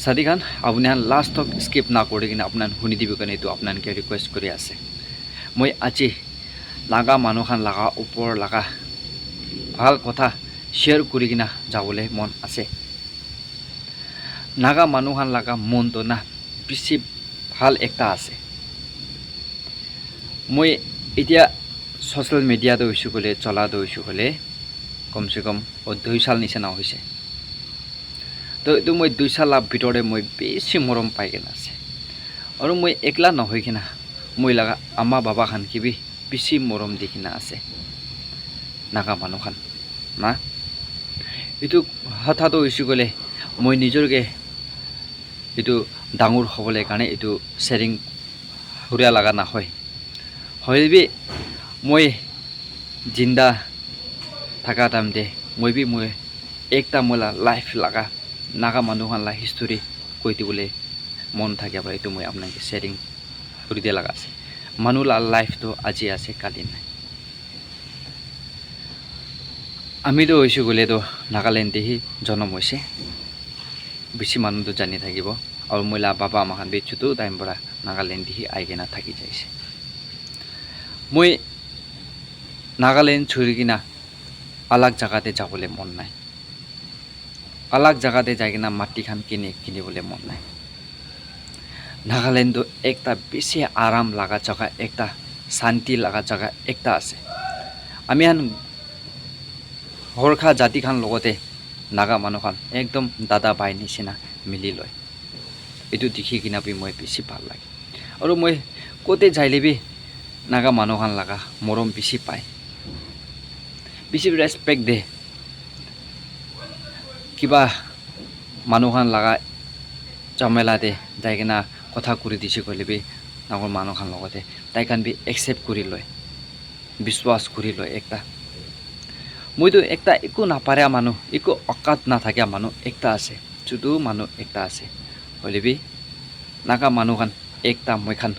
সাদি খান আপুনি লাষ্ট তক স্কিপ না কৰি কিনে আপোনাৰ শুনি দিব কাৰণে এইটো আপোনালোকে ৰিকুৱেষ্ট কৰি আছে মই আজি লাগা মানুহ খান লাগা ওপৰ লাগা ভাল কথা শ্বেয়াৰ কৰি কিনে যাবলৈ মন আছে নাগা মানুহ খান লাগা মনটো না বেছি ভাল একটা আছে মই এতিয়া সোশ্যাল মিডিয়াতে হৈছোঁ ক'লে চলাতে হৈছোঁ ক'লে কমচে কম 2 সাল নিচিনা হৈছে তো এইটো মই 2 সাল ভিতৰতে মই বেছি মৰম পাই কিনে আছে আৰু মই একলা নহয় কিনা মই লাগা আমা বাবা খান কিবি বেছি মৰম দি কিনে আছে নাগা মানুহ খান না এইটো হঠাৎ হৈছোঁ ক'লে মই নিজৰকে এইটো ডাঙৰ হ'বলৈ কাৰণে এইটো শ্বেয়াৰিং সুৰিয়া লগা নহয় হয়বি মই জিন্দা থাকা টাইমতে মই একটা মোলা লাইফ লাগা নাগা মানুহ খানলা হিষ্টৰী কৈ দিবলৈ মন থাকে বা এইটো মই আপোনাক শ্বেয়াৰিং কৰি দিয়া লগা আছে মানুহলা লাইফটো আজি আছে কালি নাই আমিতো হৈছোঁ গ'লেতো নাগালেণ্ডেহি জন্ম হৈছে বেছি মানুহটো জানি থাকিব আৰু মইলা বাবা আমাখান বেচুতো টাইম পৰা নাগালেণ্ডেহি আহি কিনে থাকি যাইছে মই নাগালেণ্ড ছুৰি কিনা আলাগ জাগাতে যাবলৈ মন নাই আলাগ জাগাতে যাই কিনা মাটি খান কিনিবলৈ মন নাই নাগালেণ্ডটো একটা বেছি আৰাম লগা জাগা একটা শান্তি লগা জাগা একটা আছে আমি হৰখা জাতি খান লগতে নাগা মানুহ খান একদম দাদা ভাই নিচিনা মিলি লয় এইটো দেখি কিনা মই বেছি ভাল লাগে আৰু মই ক'তে যাইলেবি নাগা মানুহ খান লগা মৰম বেছি পায় বেছি ৰেসপেক্ট দে কিবা মানুহ খান লগা ঝামেলা দে যাই কিনা কথা কৰি দিছে ক'লেবি ডাঙৰ মানুহ খান লগতে তাই খান বি একচেপ্ট কৰি লয় বিশ্বাস কৰি লয় একটা মইতো একটা একো নাপাৰা মানুহ একো অকাত নাথাকা মানুহ একটা আছে যদিও মানুহ একটা আছে হ'লেবি নাগা মানুহ খান একটা মই খান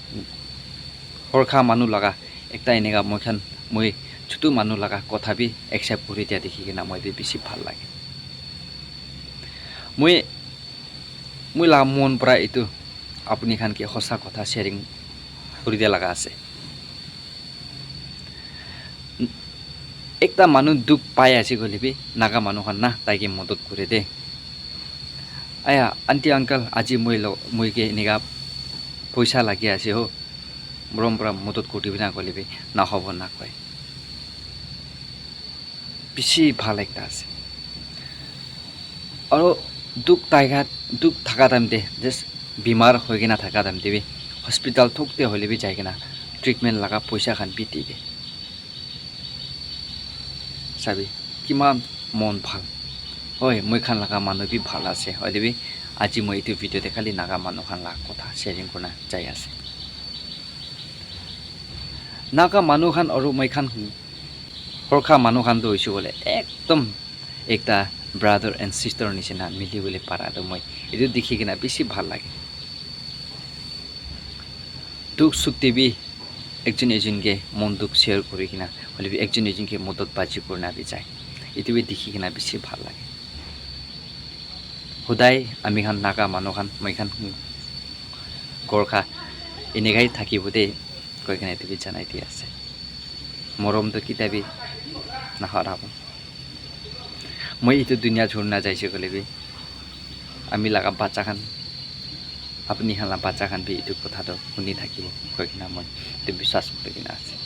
হৰখা মানুহ লগা একটা এনেকা মই ছোটো মানুহ লগা কথা বি একচেপ্ট কৰি দিয়া দেখি কিনা মই বেছি ভাল লাগে মই লাগা মন পৰা এইটো আপুনি খান কি সঁচা কথা শ্বেয়াৰিং কৰি দিয়া লগা আছে একটা মানুহ দুখ পাই আছে গ'লেবি নাগা মানুহ খান না তাইকে মদত কৰি দে আয়া আণ্টি আংকাল আজি মইকে এনেকা পইচা লাগি আছে হ মৰম পৰা মদত কৰি দিবি না ক'লেবি নহ'ব না কয় বেছি ভাল একটা আছে আৰু দুখ থাকা টাইমতে জাষ্ট বেমাৰ হৈ কিনা থাকা টাইমতে হস্পিটাল থকতে হ'লেবি যাই কিনা ট্ৰিটমেণ্ট লগা পইচা খান বি দি দে চাবি কিমান মন ভাল হয় মই খান লগা মানুহ বি ভাল আছে হয় দেবি আজি মই এইটো ভিডিঅ'তে খালি নাগা মানুহ খান লগা কথা শ্বেয়াৰিং কৰা যাই আছে নাগা মানুহ খান আৰু মই খান হৰখা মানুহ খানটো হৈছোঁ বোলে একদম একটা ব্ৰাদাৰ এণ্ড চিষ্টাৰ নিচিনা মিলিবলৈ পাৰাটো মই এইটো দেখি কিনা বেছি ভাল লাগে দুখ সুখ দেবি একজন এজনকে মন দুখ শ্বেয়াৰ কৰি কিনা হ'লে একজন এজনকে মদত বাজি কৰি নাবি যায় এইটো দেখি কিনা বেছি ভাল লাগে সদায় আমি খান নাগা মানুহ খান মই খান গোৰ্খা এনেকাই থাকিব দেই কৈ কিনে এইটো জানাই দি আছে মৰমটো কিতাবি নাহৰাব মই এইটো দুনিয়া ছোড় না যাইছে ক'লেবি আমি লাগা বাচ্চা খান আপুনি খান বাচ্চা খান বি এইটো কথাটো শুনি থাকিব কৈ কিনা মই এইটো বিশ্বাস কৰি কিনা আছে